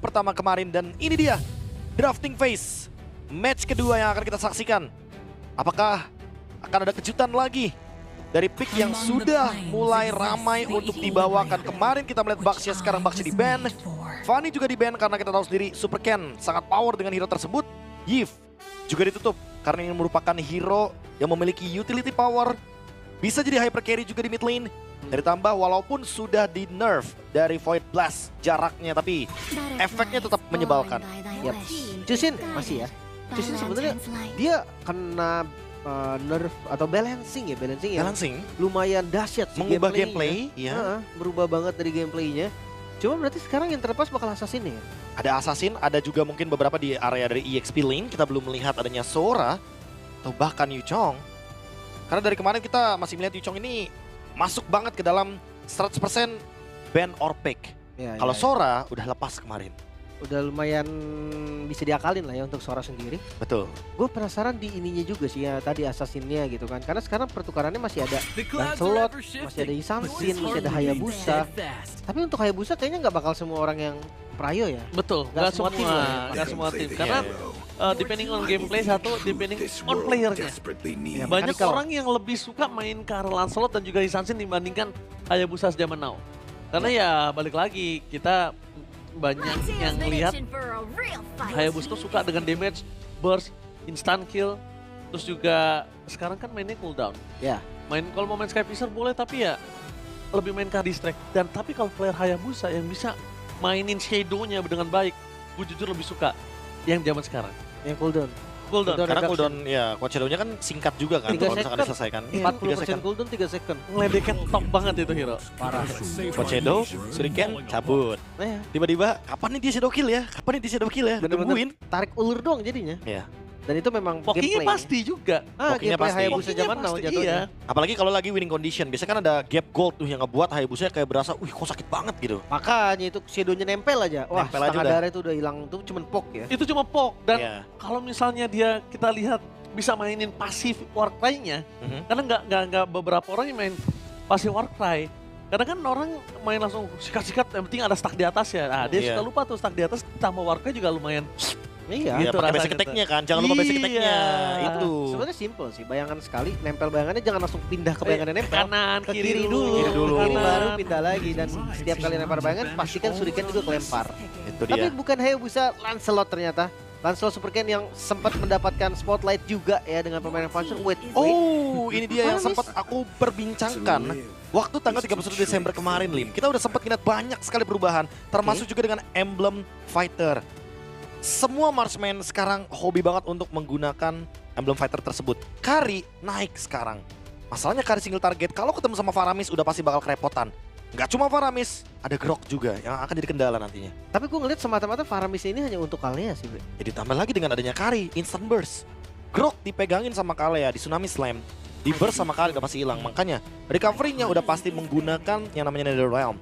pertama kemarin dan ini dia drafting phase. Match kedua yang akan kita saksikan. Apakah akan ada kejutan lagi dari pick yang sudah mulai ramai untuk dibawakan. Kemarin kita melihat Baxia, sekarang Baxia di ban. Fanny juga di ban karena kita tahu sendiri Super Ken sangat power dengan hero tersebut. Yves juga ditutup karena ini merupakan hero yang memiliki utility power. Bisa jadi hyper carry juga di mid lane. Dan ditambah walaupun sudah di nerf dari Void Blast jaraknya, tapi efeknya tetap menyebalkan. Yap. Jushin masih ya. Jushin sebenarnya dia kena nerf atau balancing ya, Balancing lumayan dahsyat sih mengubah gameplaynya. gameplay, ya. Berubah banget dari gameplaynya. Cuma berarti sekarang yang terlepas bakal Assassin ya? Ada Assassin, ada juga mungkin beberapa di area dari EXP lane. Kita belum melihat adanya Sora atau bahkan Yu Chong. Karena dari kemarin kita masih melihat Yu Chong ini masuk banget ke dalam 100% ban or pick. Ya, Kalau ya. Sora udah lepas kemarin. Udah lumayan bisa diakalin lah ya untuk Sora sendiri. Betul. Gue penasaran di ininya juga sih ya, tadi Assassinnya gitu kan. Karena sekarang pertukarannya masih ada Lancelot, masih ada Isamsin, masih ada Hayabusa. Tapi untuk Hayabusa kayaknya nggak bakal semua orang yang prayo ya. Betul, Nggak nggak semua semua tim lah ya. nggak semua tim. Karena depending on gameplay satu, depending on playernya. Ya, Banyak mechanical. orang yang lebih suka main ke arah Lancelot dan juga Isansin dibandingkan Hayabusa zaman now. Karena ya balik lagi, kita banyak yang lihat Hayabusa tuh suka dengan damage, burst, instant kill. Terus juga sekarang kan mainnya cooldown. Ya. Kalau mau main Sky Piercer boleh, tapi ya lebih main ke distract. Dan tapi kalau player Hayabusa yang bisa mainin shadow-nya dengan baik, gue jujur lebih suka yang zaman sekarang. Yang cooldown. Cooldown. Cooldown. Karena reduction. cooldown ya quad shadow-nya kan singkat juga kan 3 kalau misalkan second. diselesaikan. 40% cooldown 3 second. Ngeledeknya top banget itu hero. Parah. Quad shadow, shuriken, cabut. Nah ya, Tiba-tiba kapan nih dia shadow kill ya? Kapan nih dia shadow kill ya? bener-bener Nungguin. tarik ulur doang jadinya. Iya. Dan itu memang Pokoknya gameplay. pasti juga. Pokoknya Gameplay pasti. Hayabusa Pokoknya zaman now pasti, jatuhnya. iya. Apalagi kalau lagi winning condition. Biasanya kan ada gap gold tuh yang ngebuat Hayabusa kayak berasa, wih kok sakit banget gitu. Makanya itu shadow-nya nempel aja. Wah, Nempel aja setengah udah. darah itu udah hilang, itu cuman poke ya. Itu cuma poke. Dan Iya. kalau misalnya kita lihat bisa mainin pasif Warcry-nya. Mhm. Karena nggak beberapa orang yang main pasif Warcry. Karena kan orang main langsung sikat-sikat, yang penting ada stack di atas ya. Nah, dia Iya. suka lupa tuh stack di atas tambah Warcry juga lumayan. Iya. Iya, Gitu pakai rasanya basic tuh. attack-nya kan. Jangan lupa basic attack-nya. Iya. Itu. Sebenarnya simple sih, bayangan sekali, nempel bayangannya jangan langsung pindah ke bayangan yang nempel. Kanan, Ke kiri dulu, Kiri dulu. kiri kanan. baru pindah lagi, dan setiap kali lempar bayangan pastikan shuriken juga kelempar. Itu Tapi dia. bukan Hayabusa, Lancelot ternyata. Lancelot Super Ken yang sempat mendapatkan spotlight juga ya dengan permainan function. Wait. Oh, ini dia yang Mana, sempat aku perbincangkan waktu tanggal 31 Desember kemarin, Lim. Kita udah sempat lihat banyak sekali perubahan, termasuk juga dengan emblem fighter. Semua marksman sekarang hobi banget untuk menggunakan emblem fighter tersebut. Kari naik sekarang. Masalahnya Kari single target, kalau ketemu sama Faramis udah pasti bakal kerepotan. Nggak cuma Faramis, ada Grok juga yang akan jadi kendala nantinya. Tapi gue ngeliat semata-mata Faramis ini hanya untuk Kalea sih, Bre. Jadi tambah lagi dengan adanya Kari, instant burst. Grok dipegangin sama Kalea di Tsunami Slam. Di burst sama Kari udah pasti hilang. Makanya recovery-nya udah pasti menggunakan yang namanya Nether Realm.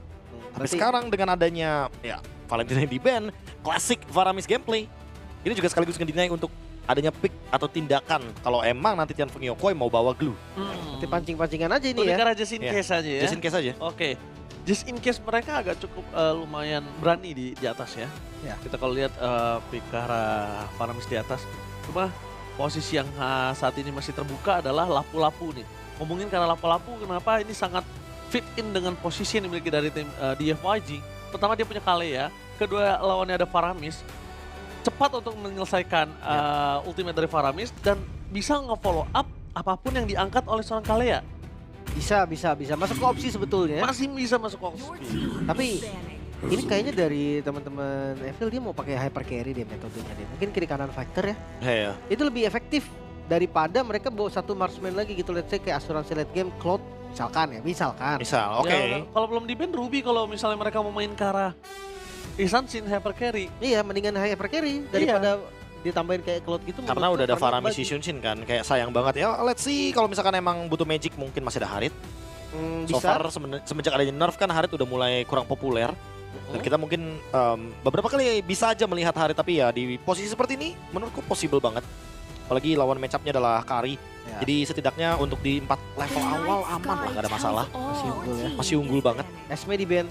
Tapi Berarti- sekarang dengan adanya ya Valentine di ban, klasik Faramis gameplay. Ini juga sekaligus ngedinai untuk adanya pick atau tindakan kalau emang nanti Tian Feng Yokoi mau bawa glue. Nanti pancing-pancingan aja ini Lebih ya. ke arah just in Iya. case aja ya. Just in case aja. Oke. Just in case mereka agak cukup lumayan berani di atas ya. Ya. Kita kalau lihat pick ke arah Faramis di atas. Cuma posisi yang saat ini masih terbuka adalah lapu-lapu nih. Ngomongin karena lapu-lapu, kenapa ini sangat fit in dengan posisi yang dimiliki dari tim DFYG. Pertama dia punya Kalea, kedua lawannya ada Faramis. Cepat untuk menyelesaikan ultimate dari Faramis dan bisa nge-follow up apapun yang diangkat oleh seorang Kalea. Bisa. Masuk ke opsi sebetulnya. Masih bisa masuk ke opsi. Tapi ini kayaknya dari teman-teman Evil dia mau pakai hyper carry dia metodenya dia. Mungkin kiri kanan fighter ya. Iya. Itu lebih efektif daripada mereka bawa satu marksman lagi gitu. Let's say kayak asuransi late game Cloud misalkan ya. Misalkan. Misal, oke. Ya, kalau belum di ban Ruby kalau misalnya mereka mau main ke arah Isansin hyper carry. Iya, mendingan hyper carry daripada ditambahin kayak Cloud gitu. Karena menurutku udah ada karena Faramis bagi. Shunshin kan, kayak sayang banget ya. Let's see kalau misalkan emang butuh magic mungkin masih ada Harit. So Bisa. far semenjak adanya nerf kan Harit udah mulai kurang populer. Dan kita mungkin beberapa kali bisa aja melihat Harit, tapi ya di posisi seperti ini menurutku possible banget. Apalagi lawan match-up-nya adalah Kari. Ya. Jadi setidaknya untuk di 4 level awal aman lah, gak ada masalah. Masih unggul ya. Masih unggul banget. Esme di ban.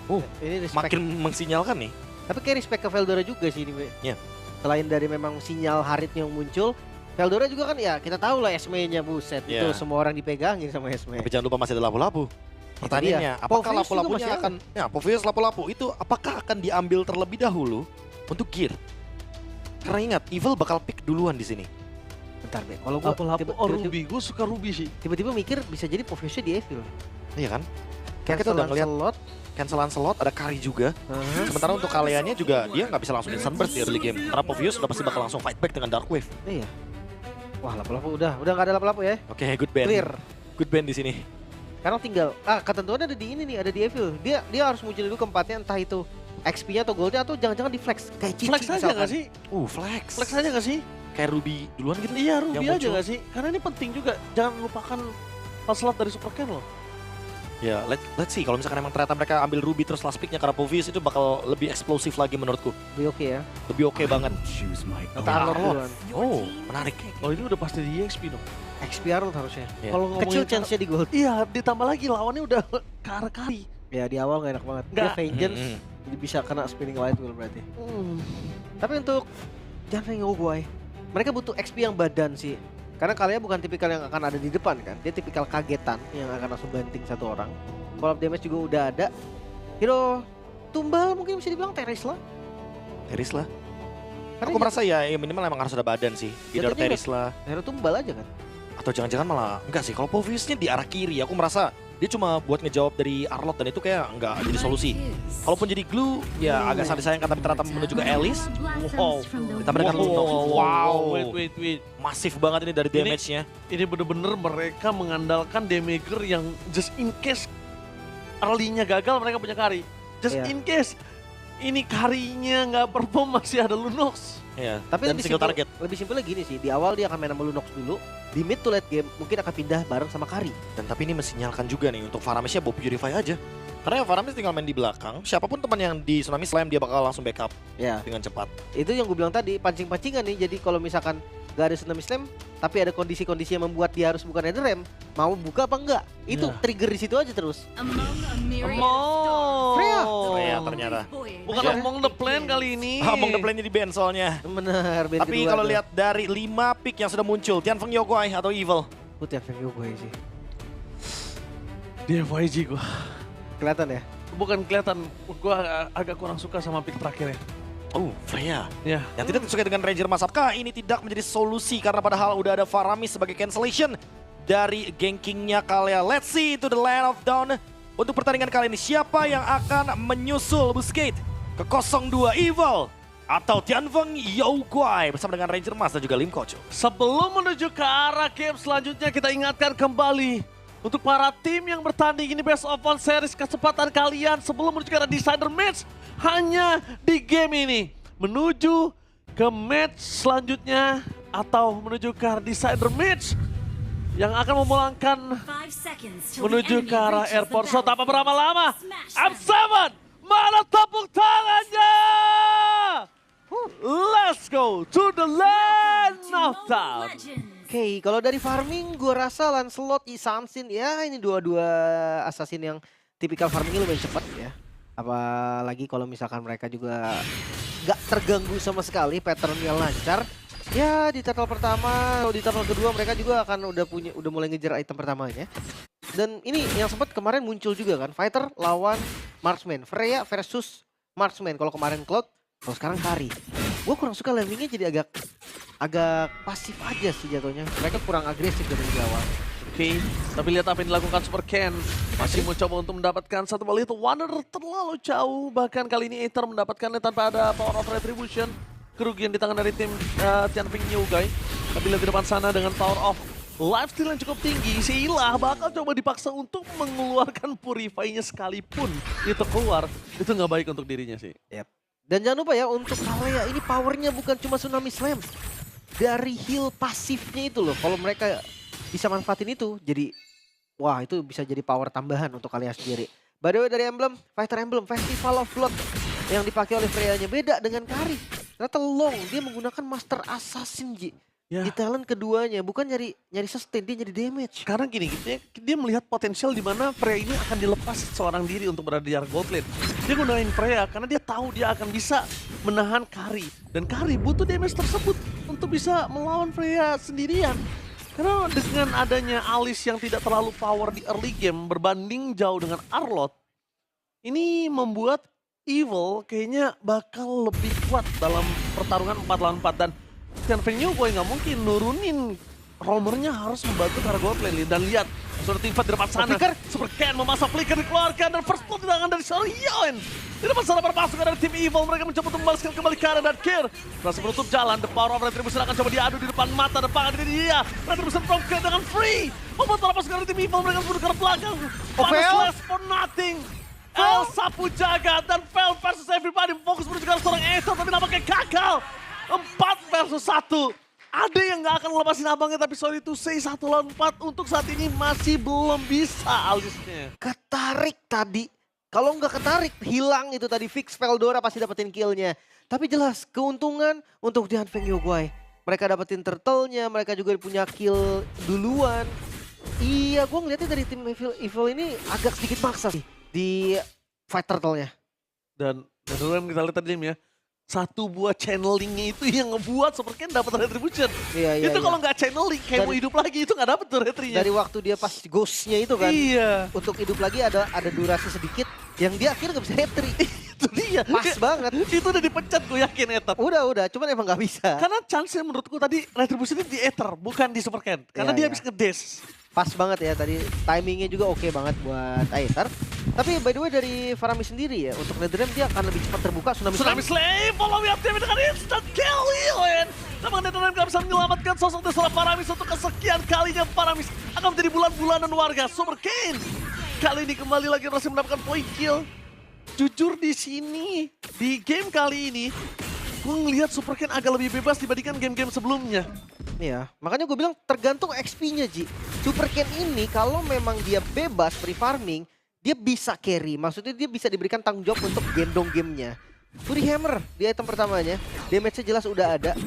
Oh, Ini respect. Makin mensinyalkan nih. Tapi kayak respect ke Veldora juga sih ini, Be. Iya. Selain dari memang sinyal Haritnya yang muncul, Veldora juga kan ya kita tahu lah Esme-nya buset. Iya. Itu semua orang dipegangin sama Esme. Tapi jangan lupa masih ada lapu-lapu. Pertanyaannya, apakah Povius juga lapu-lapunya masih akan, ya Povius lapu-lapu itu apakah akan diambil terlebih dahulu untuk gear? Karena ingat, Evil bakal pick duluan di sini. Bentar, Be. Kalau gua Lapu-lapu Ruby, gue suka Ruby sih. tiba-tiba mikir bisa jadi Poviusnya di Evil. Iya kan? Kan kita udah ngeliat slot. cancelan slot, ada Kari juga. Sementara untuk kaliannya juga dia nggak bisa langsung instant burst di early game. Karena Povius udah pasti bakal langsung fight back dengan Dark Wave. Iya. Wah, lapu-lapu udah nggak ada lapu-lapu ya. Oke, good band. Clear. Good band di sini. Karena tinggal ketentuannya ada di ini nih, ada di Evil. Dia harus muncul dulu keempatnya, entah itu XP-nya atau gold-nya atau jangan-jangan di flex kayak Cici. Flex aja nggak sih? Flex. Flex aja nggak sih? Kayak Ruby duluan gitu. Iya, Ruby yang aja muncul. nggak sih? Karena ini penting juga. Jangan lupakan slot dari Super Ken loh. Ya, let's see. Kalau misalkan emang ternyata mereka ambil Ruby terus last pick-nya karena Povius itu bakal lebih eksplosif lagi menurutku. Lebih oke ya. Lebih oke banget. Kata Arlord duluan. Oh, menarik. Oh ini udah pasti di EXP dong. XP Arlord harusnya. Iya. Kalau Kecil ngomongin chance-nya di gold. Iya, ditambah lagi lawannya udah ke arah Kari. Ya di awal gak enak banget. Dia Nggak. Vengeance, jadi bisa kena spinning light wheel berarti. Tapi untuk Janfeng Yogwai, mereka butuh XP yang badan sih. Karena kalian bukan tipikal yang akan ada di depan kan. Dia tipikal kagetan yang akan langsung banting satu orang. Follow up damage juga udah ada. Hero tumbal mungkin bisa dibilang Teris lah. Teris lah. Karena Aku merasa ya minimal emang harus ada badan sih. Either Jatuhnya Teris lah. hero tumbal aja kan. Atau jangan-jangan malah enggak sih. Kalau Poviusnya di arah kiri, aku merasa dia cuma buat ngejawab dari Arlott dan itu kayak enggak jadi solusi. Kalaupun jadi glue, ya agak sangat disayangkan tapi ternyata menuju ke Alice. Wow. Ditambah dengan Lunox. Wow. Wait. Masif banget ini dari damage-nya. Ini bener-bener mereka mengandalkan damager yang just in case early-nya gagal mereka punya Kari. Just Iya. in case ini Karinya nggak perform masih ada Lunox. Iya. Tapi Dan lebih single target. Lebih simpelnya gini sih, di awal dia akan main sama Lunox dulu. Di mid to late game mungkin akan pindah bareng sama Kari. Dan tapi ini mesinyalkan juga nih untuk Faramisnya bawa Purify aja. Karena ya Faramis tinggal main di belakang, siapapun teman yang di Tsunami Slam dia bakal langsung backup Ya, dengan cepat. itu yang gue bilang tadi, pancing-pancingan nih. Jadi kalau misalkan gak ada Tsunami Slam, tapi ada kondisi-kondisi yang membuat dia harus buka Netherrealm, mau buka apa enggak? Itu Ya. trigger di situ aja terus. Freya ternyata. Bukan Ya. Among the Plan kali ini. Among the plan-nya di ban soalnya. Bener, band Tapi kedua kalau tuh. lihat dari 5 pick yang sudah muncul, Tianfeng Yogwai atau Evil? Gue Tianfeng Yogwai sih. Di FYG gua. Kelihatan ya? Bukan kelihatan, gua agak kurang suka sama pick terakhir ya. Oh, Freya. Ya. Yang tidak disukai dengan Ranger Mass. Apakah ini tidak menjadi solusi karena padahal udah ada Faramis sebagai cancellation dari gankingnya Kalia. Let's see to the land of dawn. Untuk pertandingan kali ini siapa yang akan menyusul Busquets ke 02 Evil atau Tianfeng Yogwai bersama dengan Ranger Mass dan juga Lim Kocho. Sebelum menuju ke arah game selanjutnya, kita ingatkan kembali untuk para tim yang bertanding ini best of one series, kecepatan kalian sebelum menuju ke arah decider match hanya di game ini. Menuju ke match selanjutnya atau menuju ke arah decider match yang akan memulangkan menuju ke arah airport. So tanpa berlama-lama, M7 mana tepuk tangannya? Let's go to the land of town. Oke, kalau dari farming gue rasa Lancelot, Isamsin ya ini dua-dua assassin yang tipikal farmingnya lumayan cepat ya. Apalagi kalau misalkan mereka juga gak terganggu sama sekali, patternnya lancar. Ya di turtle pertama, atau di turtle kedua mereka juga akan udah mulai ngejar item pertamanya. Dan ini yang sempat kemarin muncul juga kan, fighter lawan marksman, Freya versus marksman. Kalau kemarin Cloud, kalau sekarang Kari. Gue kurang suka landingnya jadi agak pasif aja sih jatuhnya. Mereka kurang agresif dari awal. Oke, tapi lihat apa yang dilakukan Super Ken. Masih mencoba untuk mendapatkan satu bal itu. Wonder terlalu jauh. Bahkan kali ini Aether mendapatkannya tanpa ada Power of Retribution. Kerugian di tangan dari tim Tianfeng Yogwai. Tapi lihat di depan sana dengan Power of Lifesteal yang cukup tinggi. Sheila bakal coba dipaksa untuk mengeluarkan Purify-nya sekalipun. Itu keluar, itu nggak baik untuk dirinya sih. Dan jangan lupa ya untuk Kalia ini powernya bukan cuma Tsunami Slam. Dari heal pasifnya itu loh. Kalau mereka bisa manfaatin itu jadi wah itu bisa jadi power tambahan untuk Kalia sendiri. By the way dari emblem, Fighter Emblem, Festival of Blood yang dipakai oleh Freya-nya beda dengan Kari. Ternyata Long dia menggunakan Master Assassin Ji. Ya. di talent keduanya, bukan nyari sustain, dia nyari damage. Karena gini, dia melihat potensial di mana Freya ini akan dilepas seorang diri untuk berada di area gold lane. Dia gunain Freya karena dia tahu dia akan bisa menahan Kari. Dan Kari butuh damage tersebut untuk bisa melawan Freya sendirian. Karena dengan adanya Alice yang tidak terlalu power di early game berbanding jauh dengan Arlott, ini membuat Evil kayaknya bakal lebih kuat dalam pertarungan 4 lawan 4. Dan Venue gue nggak mungkin nurunin roamernya, harus membantu karena gold lane. Dan lihat, sudah tifat di depan sana. Super Ken memasang flicker dikeluarkan dan first blood ditangan dari seorang Yoen. Di depan sana berpasukan dari tim Evil, mereka mencoba untuk membalaskan kembali Karen dan Kier. Berhasil menutup jalan, the power of Retribution akan coba diadu di depan mata depan dari dia. Retribution from Kier dengan free. Membuat para pasukan dari tim Evil, mereka mundur ke belakang. Less for nothing. El sapu jagat dan Vel versus everybody, fokus menuju ke seorang Aether, tapi nampaknya gagal. 4 versus 1. Ada yang nggak akan ngelepasin abangnya, tapi sorry to say 1 lawan 4 untuk saat ini masih belum bisa Alice-nya. Ketarik tadi. Kalau nggak ketarik, hilang itu tadi. Fix Veldora pasti dapetin kill-nya. Tapi jelas, keuntungan untuk Dian Feng Yoguai. Mereka dapetin turtle-nya, mereka juga punya kill duluan. Iya, gue ngeliatnya dari tim Evil ini agak sedikit maksa sih di fight turtle-nya. Dan beneran kita lihat tadi ya, satu buah channelingnya itu yang ngebuat Super Ken dapat retribution. Iya, itu kalau nggak channeling, kayak mau hidup lagi, itu nggak dapet tuh retrinya. Dari waktu dia pas ghost-nya itu kan. Iya. Untuk hidup lagi ada durasi sedikit yang dia akhirnya nggak bisa retri. Itu dia. Pas banget. Itu udah dipecat gue yakin Ether. Udah, cuman emang nggak bisa. Karena chance-nya menurutku tadi retribution di Ether, bukan di Super Ken. Karena dia habis ngedes. Pas banget ya tadi, timingnya juga oke banget buat Aether. Tapi by the way dari Faramis sendiri ya, untuk Netherrealm dia akan lebih cepat terbuka. Tsunami Slave, follow up tim dengan instant kill Yoen. Namun Netherrealm gak bisa menyelamatkan sosok seorang Faramis untuk kesekian kalinya. Faramis akan menjadi bulan-bulanan warga Super Ken. Kali ini kembali lagi berhasil mendapatkan point kill. Jujur di sini, di game kali ini, gue ngelihat Super Ken agak lebih bebas dibandingkan game-game sebelumnya. Iya, makanya gue bilang tergantung XP-nya Ji. Super Ken ini kalau memang dia bebas free farming, dia bisa carry. Maksudnya dia bisa diberikan tanggung jawab untuk gendong gamenya. Fury Hammer di item pertamanya, damage-nya jelas udah ada.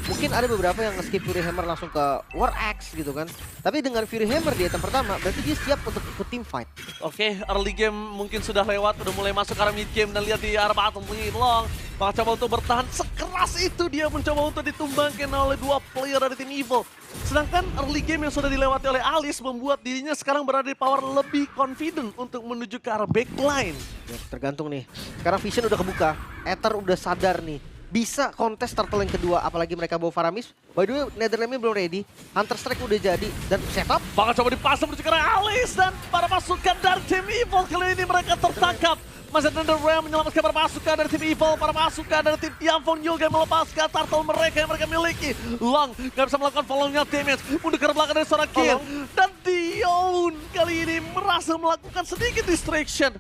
Mungkin ada beberapa yang nge-skip Fury Hammer langsung ke War Axe gitu kan. Tapi dengan Fury Hammer di item pertama, berarti dia siap untuk ikut team fight. Oke, early game mungkin sudah lewat, udah mulai masuk ke arah mid game dan lihat di arah bottom punya Long. Maka coba untuk bertahan sekeras itu, dia mencoba untuk ditumbangkan oleh 2 player dari tim Evil. Sedangkan early game yang sudah dilewati oleh Alice membuat dirinya sekarang berada di power lebih confident untuk menuju ke arah backline. Ya, tergantung nih. Sekarang Vision udah kebuka, Aether udah sadar nih. Bisa kontes turtle yang kedua, apalagi mereka bawa Faramis. By the way, Netherrealm belum ready. Hunter Strike udah jadi dan setup. Bakal coba dipasang menuju ke arah Alice dan para pasukan dari tim Evil kali ini mereka tertangkap. Masih Netherrealm menyelamatkan para pasukan dari tim Evil, para pasukan dari tim Tianfeng juga melepaskan turtle mereka yang mereka miliki. Long gak bisa melakukan follow-nya damage, mundur ke belakang dari seorang kill. Dan Dion kali ini merasa melakukan sedikit distraction.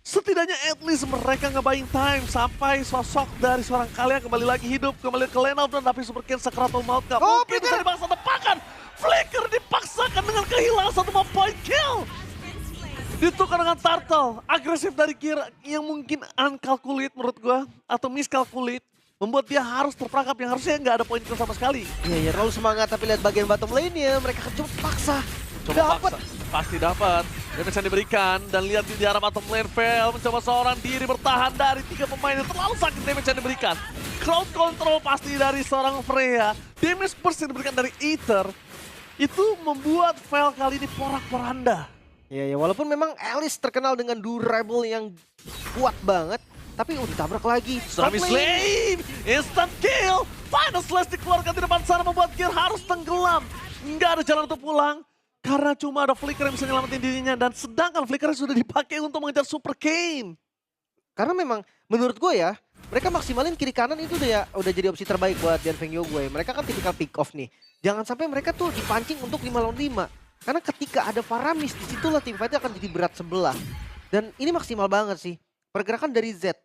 Setidaknya at least mereka nge-buying time sampai sosok dari seorang kalian kembali lagi hidup, kembali ke lane out, dan tapi Super Ken sekeratul maut gak mungkin bisa dipaksa tepakan. Flicker dipaksakan dengan kehilangan 1 point kill. Ditukar dengan turtle, agresif dari Kira yang mungkin uncalculate menurut gua, atau miscalculate. Membuat dia harus terperangkap yang harusnya nggak ada poin kill sama sekali. Iya, terlalu semangat tapi lihat bagian bottom lane-nya, mereka coba paksa. Dapat. Pasti dapat. Damage yang diberikan dan lihat di arah bottom lane Vel mencoba seorang diri bertahan dari 3 pemain yang terlalu sakit damage yang diberikan. Crowd control pasti dari seorang Freya. Damage burst yang diberikan dari Aether itu membuat Vel kali ini porak-poranda. Iya, walaupun memang Alice terkenal dengan durable yang kuat banget, tapi udah ditabrak lagi. Tsunami Slave, instant kill. Final slash dikeluarkan di depan sana membuat Gear harus tenggelam. Nggak ada jalan untuk pulang. Karena cuma ada Flicker yang bisa nyelamatin dirinya. Dan sedangkan Flicker sudah dipakai untuk mengejar Super Kane. Karena memang menurut gue ya, mereka maksimalin kiri kanan itu udah jadi opsi terbaik buat Dian Feng Yoguai. Mereka kan tipikal pick off nih. Jangan sampai mereka tuh dipancing untuk 5 lawan 5. Karena ketika ada Faramis, disitulah tim fight akan jadi berat sebelah. Dan ini maksimal banget sih. Pergerakan dari Z.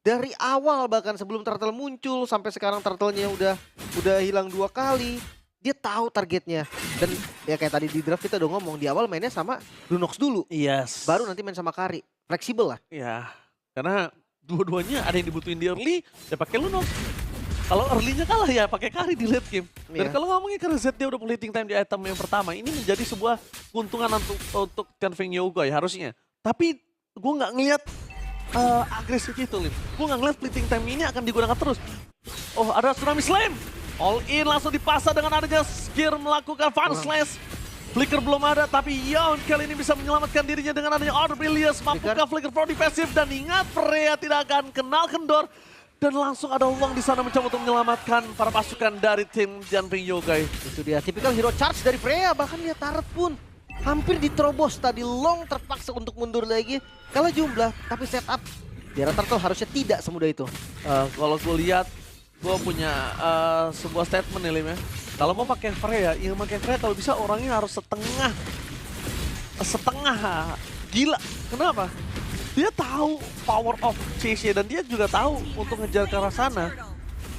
Dari awal bahkan sebelum turtle muncul sampai sekarang turtle-nya udah hilang 2 kali. Dia tahu targetnya. Dan ya kayak tadi di draft kita udah ngomong, di awal mainnya sama Lunox dulu. Yes. Baru nanti main sama Kari. Fleksibel lah. Iya, karena dua-duanya ada yang dibutuhin di early, ya pakai Lunox. Kalau early-nya kalah ya pakai carry di late game. Dan Iya. kalau ngomongin karena Z dia udah plating time di item yang pertama, ini menjadi sebuah keuntungan untuk Tianfeng Yoga ya harusnya. Tapi gue nggak ngelihat agresif itu, Lim. Gue nggak ngelihat plating time ini akan digunakan terus. Oh, ada Tsunami Slam. All in langsung dipasang dengan adanya Gear melakukan Fan Slash. Flicker belum ada, tapi Yon kali ini bisa menyelamatkan dirinya dengan adanya Order Bilious. Mampukah Flicker Pro defensif, dan ingat Freya tidak akan kenal kendor. Dan langsung ada Long di sana mencoba untuk menyelamatkan para pasukan dari tim Tianfeng Yoga. Itu dia, tipikal hero charge dari Freya, bahkan dia turret pun hampir diterobos tadi. Long terpaksa untuk mundur lagi, kalah jumlah, tapi setup di Turtle harusnya tidak semudah itu. Kalau gue lihat, gue punya sebuah statement nih, Lim ya. Kalau mau pakai Freya, yang pakai Freya kalau bisa orangnya harus setengah gila. Kenapa? Dia tahu power of CC dan dia juga tahu untuk ngejar ke arah sana.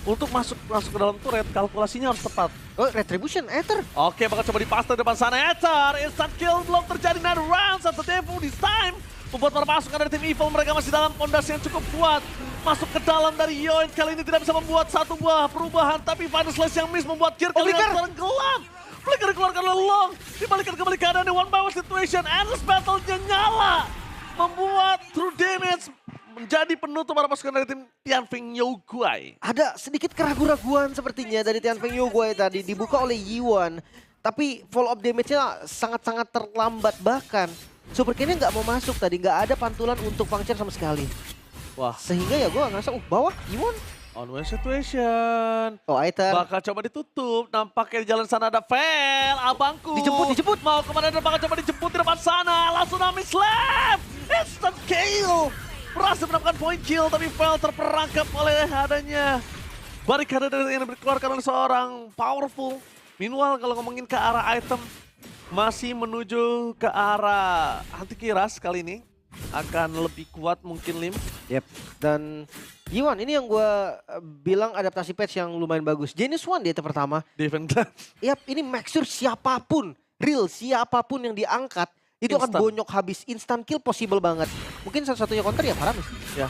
Untuk masuk ke dalam turret, kalkulasinya harus tepat. Oh, Retribution, Aether. Oke, bakal coba dipaste depan sana. Aether, instant kill belum terjadi. 9 rounds at the Devu this time. Membuat para pasukan dari tim Evil, mereka masih dalam pondasi yang cukup kuat. Masuk ke dalam dari Yoin, kali ini tidak bisa membuat satu buah perubahan. Tapi Final Slash yang miss membuat Gear kali ini tenggelam. Flicker dikeluarkan oleh Long. Dibalikan kembali keadaan one by one situation. Endless battle-nya nyala. Membuat true damage menjadi penutup para pasukan dari tim Tianfeng Yoguai. Ada sedikit keraguan-raguan sepertinya dari Tianfeng Yoguai tadi, dibuka oleh Yiwan. Tapi follow up damage-nya sangat-sangat terlambat, bahkan Super Ken-nya nggak mau masuk tadi, nggak ada pantulan untuk function sama sekali. Wah, Sehingga ya gue ngerasa, bawah Yiwan. on one situation. Oh, Aether. Bakal coba ditutup, nampaknya di jalan sana ada Vel, abangku. Dijemput. Mau kemana dan bakal coba dijemput di depan sana. Langsung Tsunami Slam. Instant kill. Berhasil mendapatkan point kill, tapi Vel terperangkap oleh adanya barikade yang dikeluarkan oleh seorang powerful. Meanwhile, kalau ngomongin ke arah item, masih menuju ke arah anti-kiras kali ini. Akan lebih kuat mungkin, Lim. Yep. Dan Yiwan, ini yang gue bilang adaptasi patch yang lumayan bagus. Genius One di item pertama. Defend Glove. Yap, ini make sure siapapun yang diangkat itu akan Instant. bonyok habis. Instant kill possible banget. Mungkin satu-satunya counter ya Paramis. Ya.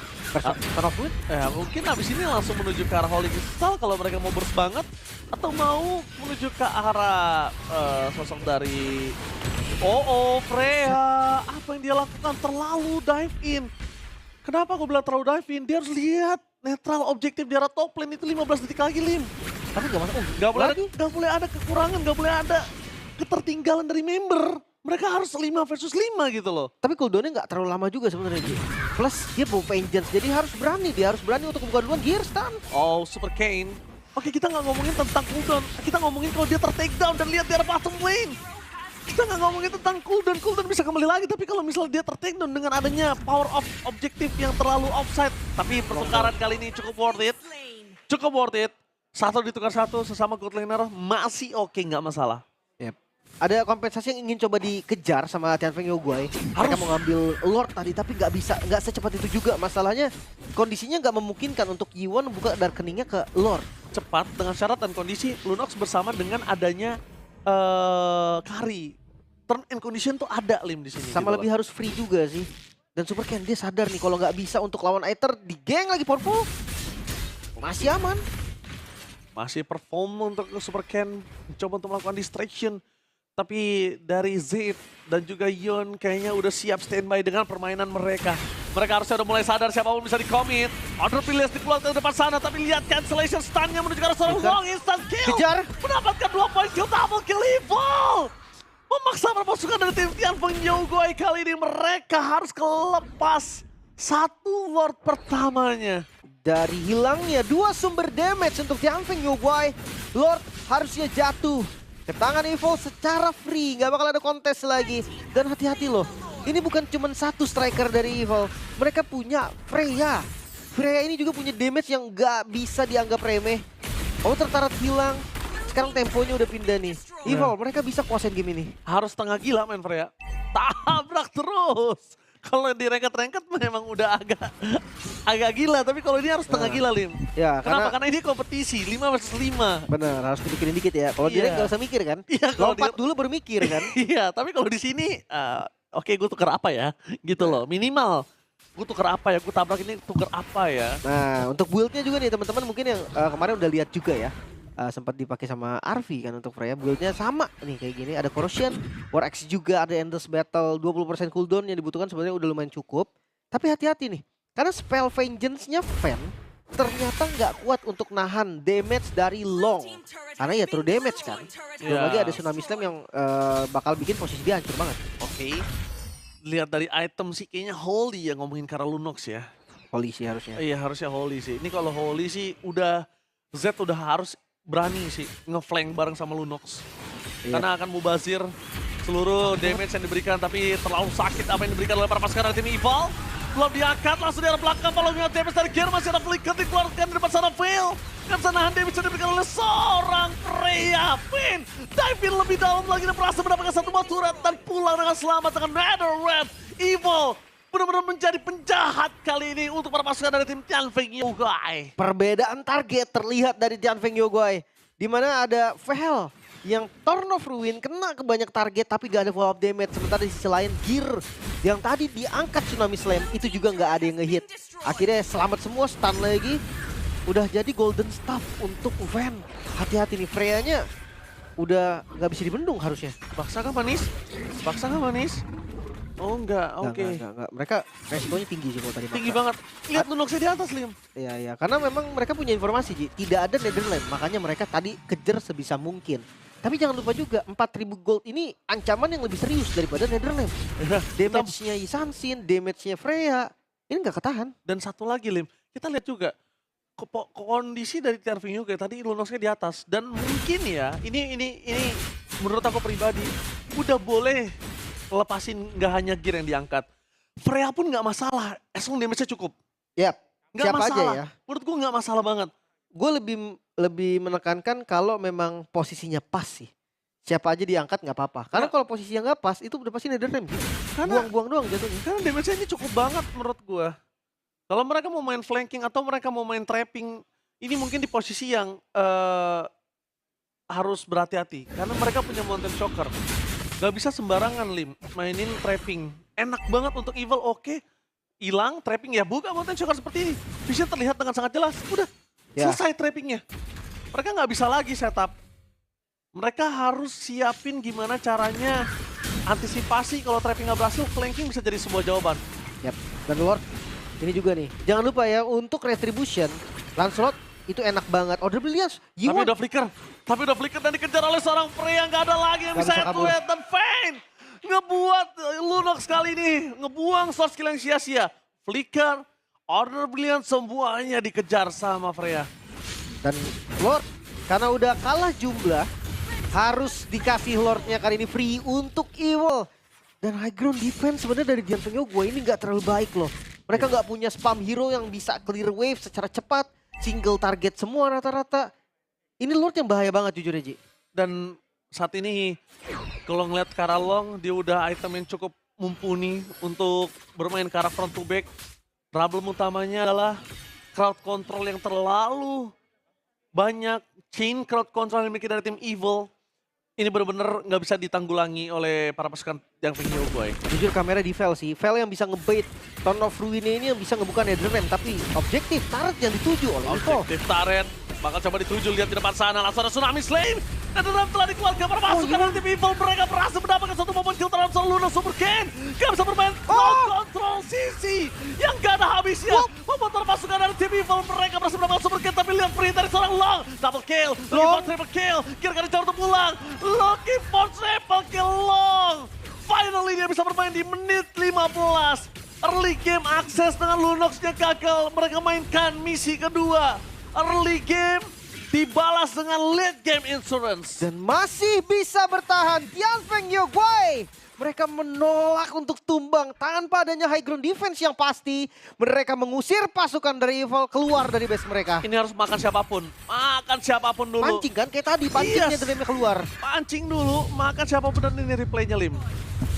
Son of Wind. Mungkin abis ini langsung menuju ke arah Holy Crystal kalau mereka mau burst banget. Atau mau menuju ke arah sosok dari Freya. Apa yang dia lakukan? Terlalu dive in. Kenapa aku bilang terlalu dive in? Dia harus lihat netral objektif di arah top lane itu 15 detik lagi, Lim. Tapi gak masuk. Gak boleh ada kekurangan, gak boleh ada ketertinggalan dari member. Mereka harus 5 versus 5 gitu loh. Tapi cooldownnya nggak terlalu lama juga sebenarnya. Ji. Plus dia bawa vengeance, jadi dia harus berani untuk buka duluan gear stun. Oh, Super Kane. Oke, kita nggak ngomongin tentang cooldown. Kita ngomongin kalau dia ter-takedown dan lihat di arah bottom lane. Kita nggak ngomongin tentang cooldown. Cooldown bisa kembali lagi, tapi kalau misalnya dia ter-takedown dengan adanya power of objektif yang terlalu offside. Tapi pertukaran kali ini cukup worth it. Cukup worth it. Satu ditukar satu sesama good laner masih oke, nggak masalah. Yep. Ada kompensasi yang ingin coba dikejar sama Tianfeng Yoguai. Mereka mau ngambil Lord tadi, tapi nggak bisa, nggak secepat itu juga. Masalahnya kondisinya nggak memungkinkan untuk Yiwan membuka darkeningnya ke Lord. Cepat dengan syarat dan kondisi Lunox bersama dengan adanya Kari. Turn and condition tuh ada, Lim, di sini. Sama lebih harus free juga sih. Dan Super Ken dia sadar nih kalau nggak bisa untuk lawan Aether, di geng lagi powerful. Masih aman. Masih perform untuk Super Ken, mencoba untuk melakukan distraction. Tapi dari Zed dan juga Yon kayaknya udah siap standby dengan permainan mereka. Mereka harusnya udah mulai sadar siapapun bisa di-commit. Order Pilias dikeluarkan ke depan sana, tapi lihat cancellation stun-nya menuju ke arah seorang Long, instant kill. Kejar. Mendapatkan 2 point kill, double kill Evil. Memaksa perpasukan dari tim Tianfeng Yoguai kali ini. Mereka harus kelepas satu ward pertamanya. Dari hilangnya 2 sumber damage untuk Tianfeng Yoguai, Lord harusnya jatuh ke tangan Evil secara free, nggak bakal ada kontes lagi. Dan hati-hati loh, ini bukan cuma satu striker dari Evil, mereka punya Freya. Freya ini juga punya damage yang nggak bisa dianggap remeh. Oh, tertarat hilang, sekarang temponya udah pindah nih. Evil, mereka bisa kuasain game ini. Harus tengah gila main Freya. Tabrak terus. Kalau di ranked memang udah agak gila, tapi kalau ini harus tengah gila, Lim. Ya, Kenapa? Karena ini kompetisi 5 versus 5. Bener, harus dipikirin dikit ya. Kalau di Iya. rank nggak usah mikir kan. Iya, kalau Lompat dulu baru mikir kan. Iya, tapi kalau di sini oke, gue tuker apa ya? Gitu loh, minimal gue tuker apa ya, gue tabrak ini tuker apa ya. Nah, untuk build-nya juga nih teman-teman mungkin yang kemarin udah lihat juga ya. Sempat dipakai sama Arvi kan untuk Freya. Build-nya sama nih kayak gini. Ada Corrosion, War Axe juga, ada Endless Battle, 20% cooldown yang dibutuhkan sebenarnya udah lumayan cukup. Tapi hati-hati nih, karena spell Vengeance-nya Fen ternyata nggak kuat untuk nahan damage dari Long. Karena ya true damage kan. Belum lagi ada Tsunami Slam yang bakal bikin posisi dia hancur banget. Oke. Lihat dari item sih kayaknya Holy yang ngomongin karena Lunox ya. Holy sih harusnya. Iya harusnya Holy sih. Ini kalau Holy sih udah Z udah harus berani sih ngeflank bareng sama Lunox. Iya. Karena akan mubazir seluruh damage yang diberikan, tapi terlalu sakit apa yang diberikan oleh para pasukan dari tim Evil. Belum diangkat, langsung di arah belakang, kalau ngeliat damage dari Gear masih ada flicker dikeluarkan di depan sana Veil. Gak bisa nahan damage yang diberikan oleh seorang Freya. Finn dive in lebih dalam lagi dan berhasil mendapatkan satu buah turret dan pulang dengan selamat dengan Netherrealm. Evil benar-benar menjadi penjahat kali ini untuk para pasukan dari tim Tianfeng Yogai. Perbedaan target terlihat dari Tianfeng Yogai. Di mana ada Veil yang Torn of Ruin kena ke banyak target tapi gak ada follow up damage. Sementara di sisi lain Gear yang tadi diangkat Tsunami Slam itu juga gak ada yang ngehit. Akhirnya selamat semua, stun lagi. Udah jadi golden staff untuk Van. Hati-hati nih, Freya-nya udah gak bisa dibendung harusnya. Baksa kan manis? Baksa kan manis? Oh enggak, oke. Enggak. Mereka resikonya tinggi sih kalau tadi. Tinggi maksa. banget. Lihat Lunoxnya di atas, Lim. Iya. Karena memang mereka punya informasi, Ji. Tidak ada Netherlands. Makanya mereka tadi kejar sebisa mungkin. Tapi jangan lupa juga, 4.000 gold ini ancaman yang lebih serius daripada Netherlands. Damage-nya Isansin, damage-nya Freya. Ini nggak ketahan. Dan satu lagi, Lim. Kita lihat juga. Kondisi dari Tianfeng Yogai tadi Lunoxnya di atas. Dan mungkin ya, ini menurut aku pribadi, udah boleh lepasin nggak hanya Gear yang diangkat. Freya pun nggak masalah, as long damage-nya cukup. Yap, Nggak siapa masalah. aja ya. Menurut gue nggak masalah banget. Gue lebih menekankan kalau memang posisinya pas sih. Siapa aja diangkat nggak apa-apa. Karena kalau posisinya nggak pas, itu udah pasti Netherlands. Buang-buang doang jatuhnya. Karena damage-nya ini cukup banget menurut gue. Kalau mereka mau main flanking atau mereka mau main trapping, ini mungkin di posisi yang harus berhati-hati. Karena mereka punya Mountain Shocker. Gak bisa sembarangan, Lim, mainin trapping. Enak banget untuk Evil, oke. Hilang, trapping ya buka Mountain Shocker seperti ini. Vision terlihat dengan sangat jelas, udah selesai trappingnya. Mereka nggak bisa lagi setup. Mereka harus siapin gimana caranya antisipasi kalau trapping nggak berhasil, flanking bisa jadi sebuah jawaban. Yap, dan Lord, ini juga nih. Jangan lupa ya, untuk Retribution, Lancelot itu enak banget. Order Brilliance, Tapi udah flicker dan dikejar oleh seorang Freya, nggak ada lagi yang bisa head-to-head. Dan Vayne ngebuat Lunox kali ini ngebuang short skill yang sia-sia. Flicker, Order Brilliant, semuanya dikejar sama Freya. Dan Lord, karena udah kalah jumlah, harus dikasih Lordnya kali ini free untuk Evil. Dan high ground defense sebenarnya dari Tianfeng Yogai ini nggak terlalu baik loh. Mereka nggak punya spam hero yang bisa clear wave secara cepat. Single target semua rata-rata. Ini Lord yang bahaya banget jujur aja. Dan saat ini kalau ngeliat Karalong, dia udah item yang cukup mumpuni untuk bermain ke arah front to back. Problem utamanya adalah crowd control yang terlalu banyak. Chain crowd control yang dimiliki dari tim Evil. Ini benar-benar nggak bisa ditanggulangi oleh para pasukan yang Tianfeng Yogai. Jujur kamera di Veil sih. Veil yang bisa ngebait Torn of Ruin ini yang bisa ngebuka Netherrealm. Tapi objektif turret yang dituju oleh Evil. Objektif turret bakal coba dituju, lihat di depan sana. Langsung ada Tsunami Slam. Netherrealm telah dikeluarkan para pasukan dari tim Evil. Mereka berhasil mendapatkan satu momen kill terhadap seorang Luna Super Ken. Gak bisa bermain crowd control sisi yang gak ada habisnya. Membuat para pasukan dari tim Evil. Mereka berhasil mendapatkan Super Ken. Tapi lihat free dari seorang Long. Double kill. Looking for triple kill. Kira-kira dicoba untuk pulang. Looking for triple kill Long. Finally dia bisa bermain di menit 15. Early game akses dengan Lunox-nya gagal. Mereka mainkan misi kedua. Early game dibalas dengan late game insurance. Dan masih bisa bertahan Tianfeng Yogai. Mereka menolak untuk tumbang tanpa adanya high ground defense yang pasti. Mereka mengusir pasukan dari Evil keluar dari base mereka. Ini harus makan siapapun. Makan siapapun dulu. Pancing kan kayak tadi, pancingnya Netherrealm keluar. Pancing dulu, makan siapapun, dan ini replaynya Lim.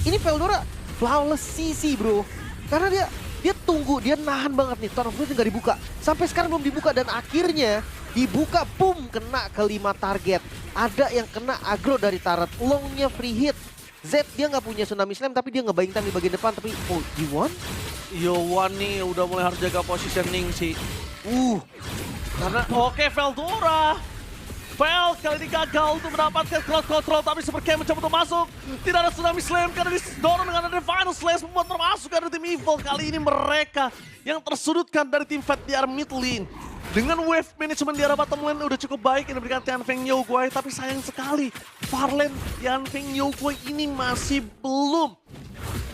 Ini Veldora flawless CC bro. Karena dia tunggu, dia nahan banget nih. Torn of Ruin nggak dibuka. Sampai sekarang belum dibuka dan akhirnya dibuka, boom, kena ke 5 target. Ada yang kena aggro dari turret. Longnya free hit. Z dia nggak punya Tsunami Slam tapi dia ngebayang time di bagian depan. Tapi oh, you want? Yowan nih udah mulai harus jaga positioning sih. Karena oke, Veldora. Vel kali ini gagal untuk mendapatkan crowd control, tapi Super Cam mencoba untuk masuk. Tidak ada Tsunami Slam karena didorong dengan ada Final Slash membuat termasuk dari tim Evil. Kali ini mereka yang tersudutkan dari tim Fat di arah mid lane. Dengan wave management di arah bottom lane udah cukup baik yang diberikan Tianfeng Yogwai, tapi sayang sekali far lane Tianfeng Yogwai ini masih belum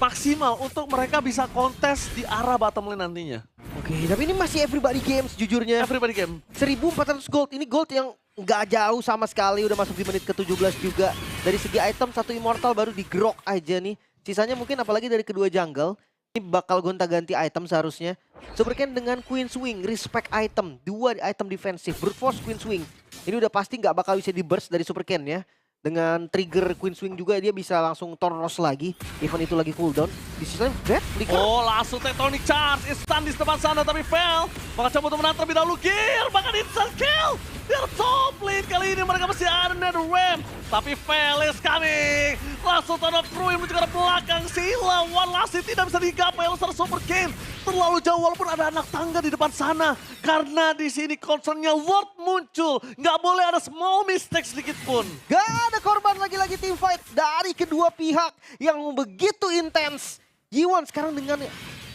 maksimal untuk mereka bisa kontes di arah bottom lane nantinya. Oke, tapi ini masih everybody games jujurnya. Everybody game. 1400 gold, ini gold yang nggak jauh sama sekali, udah masuk di menit ke-17 juga. Dari segi item, satu immortal baru digrok aja nih. Sisanya mungkin apalagi dari kedua jungle, ini bakal gonta-ganti item seharusnya. Super Ken dengan Queen Swing, respect item, 2 item defensif, brute force Queen Swing. Ini udah pasti nggak bakal bisa di burst dari Super Ken ya. Dengan trigger Queen Swing juga dia bisa langsung Tornos lagi, even itu lagi cooldown. Di sisi lain, Death, Flicker. Oh, langsung Tectonic Charge, instant di depan sana, tapi fail. Maka coba untuk menang terlebih dahulu, Gear, bahkan instant kill. Dia top lane, kali ini mereka masih ada Nether Ram. Tapi fail is coming. Langsung turn of crew yang menuju ke belakang. Sila, One Last Hit tidak bisa digapai oleh Super Ken. Terlalu jauh walaupun ada anak tangga di depan sana. Karena di sini concernnya Lord muncul. Nggak boleh ada small mistake sedikit pun. Gak ada korban lagi-lagi team fight dari kedua pihak yang begitu intens. G1 sekarang dengan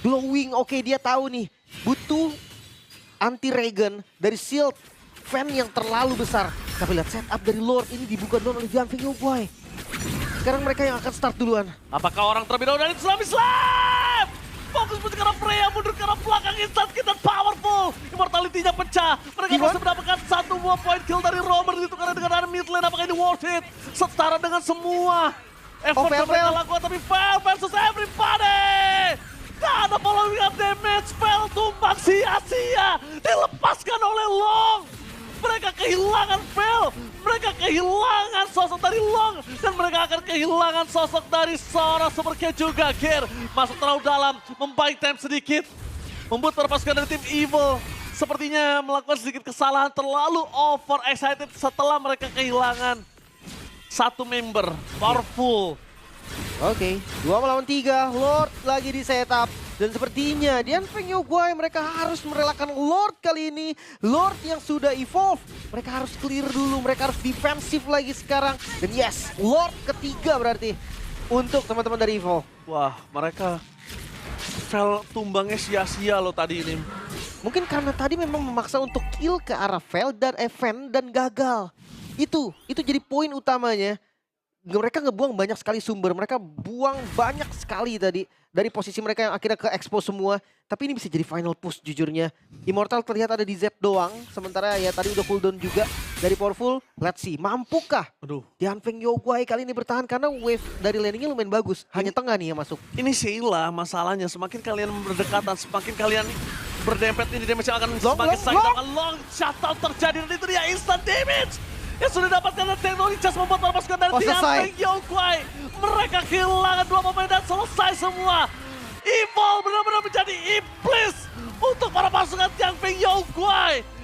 glowing, oke dia tahu nih butuh anti-regen dari shield fan yang terlalu besar. Tapi lihat setup dari Lord ini dibuka dulu oleh Tianfeng Yogwai. Sekarang mereka yang akan start duluan. Apakah orang terlebih dahulu dari Tsunami Slam? Fokus menuju ke arah Freya, mundur ke arah belakang, instant kill dan powerful. Immortality-nya pecah. Mereka masih mendapatkan 1 buah point kill dari Robert itu karena dengan arah mid lane. Apakah ini worth it? Setara dengan semua effort yang mereka lakukan, tapi fail versus everybody. Gak ada following up damage, fail tumbang sia-sia. Dilepaskan oleh Long. Mereka kehilangan fail. Mereka kehilangan sosok dari Long. Dan mereka akan kehilangan sosok dari seorang Super Ken juga. Gear masuk terlalu dalam, membaik time sedikit. Membuat terlepaskan dari tim Evil. Sepertinya melakukan sedikit kesalahan, terlalu over excited setelah mereka kehilangan satu member. Powerful. Oke, 2 melawan 3, Lord lagi di setup. Dan sepertinya Tianfeng Yogwai mereka harus merelakan Lord kali ini. Lord yang sudah evolve, mereka harus clear dulu, mereka harus defensif lagi sekarang. Dan yes, Lord ketiga berarti untuk teman-teman dari Evo. Wah, mereka fail tumbangnya sia-sia loh tadi ini. Mungkin karena tadi memang memaksa untuk kill ke arah Vel dan Event dan gagal. Itu jadi poin utamanya. Mereka ngebuang banyak sekali sumber, mereka buang banyak sekali tadi dari posisi mereka yang akhirnya ke expose semua. Tapi ini bisa jadi final push jujurnya. Immortal terlihat ada di Z doang, sementara ya tadi udah cooldown juga dari Powerful. Let's see, mampukah Tianfeng Yogwai kali ini bertahan karena wave dari laningnya lumayan bagus. Hanya tengah nih yang masuk. Ini Sheila masalahnya, semakin kalian berdekatan, semakin kalian berdempet, ini damage yang akan semakin sakit. Akan long shutdown terjadi dan itu dia instant damage. Yang sudah dapatkan teknologi just membuat melepaskan dari Tianfeng Yogwai. Mereka kehilangan 2 pemain dan selesai semua. Evil benar-benar menjadi